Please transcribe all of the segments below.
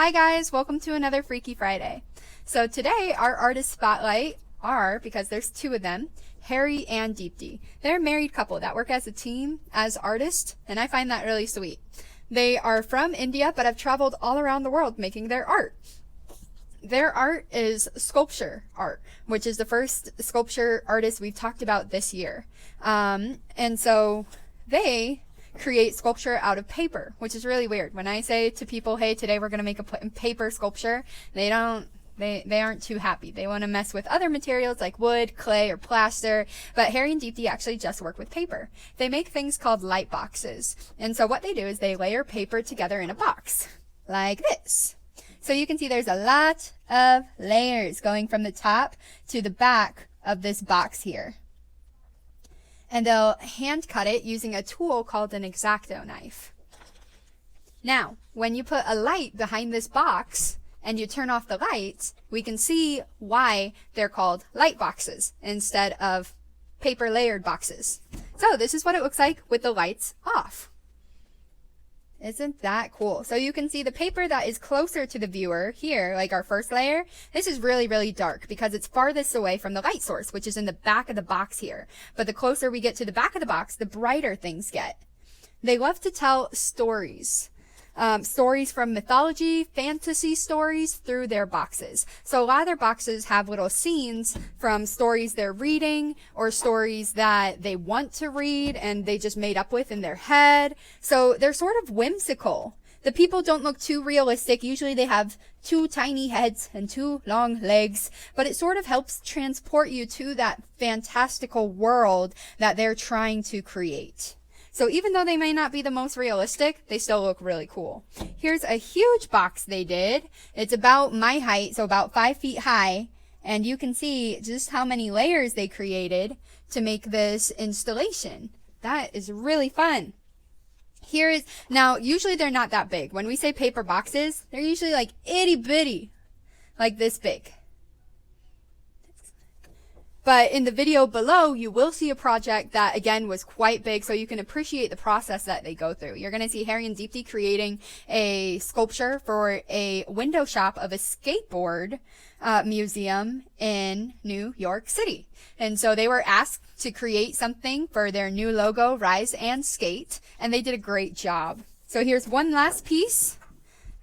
Hi guys, welcome to another Freaky Friday. So today our artist spotlight are, because there's two of them, Hari and Deepti. They're a married couple that work as a team as artists, and I find that really sweet. They are from India but have traveled all around the world making their art. Their art is sculpture art, which is the first sculpture artist we've talked about this year. And so they create sculpture out of paper, which is really weird. When I say to people, hey, today we're going to make a paper sculpture, they aren't too happy. They want to mess with other materials like wood, clay, or plaster. But Hari and Deepti actually just work with paper. They make things called light boxes. And so what they do is they layer paper together in a box like this. So you can see there's a lot of layers going from the top to the back of this box here. And they'll hand cut it using a tool called an X-Acto knife. Now, when you put a light behind this box and you turn off the lights, we can see why they're called light boxes instead of paper layered boxes. So this is what it looks like with the lights off. Isn't that cool? So you can see the paper that is closer to the viewer here, like our first layer. This is really, really dark because it's farthest away from the light source, which is in the back of the box here. But the closer we get to the back of the box, the brighter things get. They love to tell stories. Stories from mythology, fantasy stories through their boxes. So a lot of their boxes have little scenes from stories they're reading or stories that they want to read and they just made up with in their head. So they're sort of whimsical. The people don't look too realistic. Usually they have two tiny heads and two long legs, but it sort of helps transport you to that fantastical world that they're trying to create. So even though they may not be the most realistic, they still look really cool. Here's a huge box they did. It's about my height, so about 5 feet high. And you can see just how many layers they created to make this installation. That is really fun. Now, usually they're not that big. When we say paper boxes, they're usually like itty bitty, like this big. But in the video below, you will see a project that, again, was quite big, so you can appreciate the process that they go through. You're going to see Hari and Deepti creating a sculpture for a window shop of a skateboard museum in New York City. And so they were asked to create something for their new logo, Rise and Skate, and they did a great job. So here's one last piece.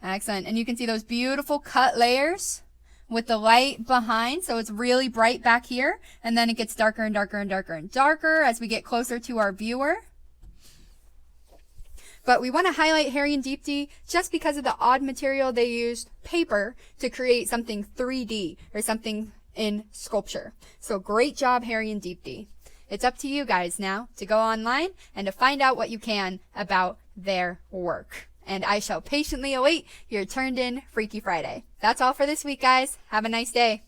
Excellent. And you can see those beautiful cut layers with the light behind, so it's really bright back here, and then it gets darker and darker and darker and darker as we get closer to our viewer. But we want to highlight Hari and Deepti just because of the odd material they used, paper, to create something 3D or something in sculpture. So great job, Hari and Deepti. It's up to you guys now to go online and to find out what you can about their work. And I shall patiently await your turned in Freaky Friday. That's all for this week, guys. Have a nice day.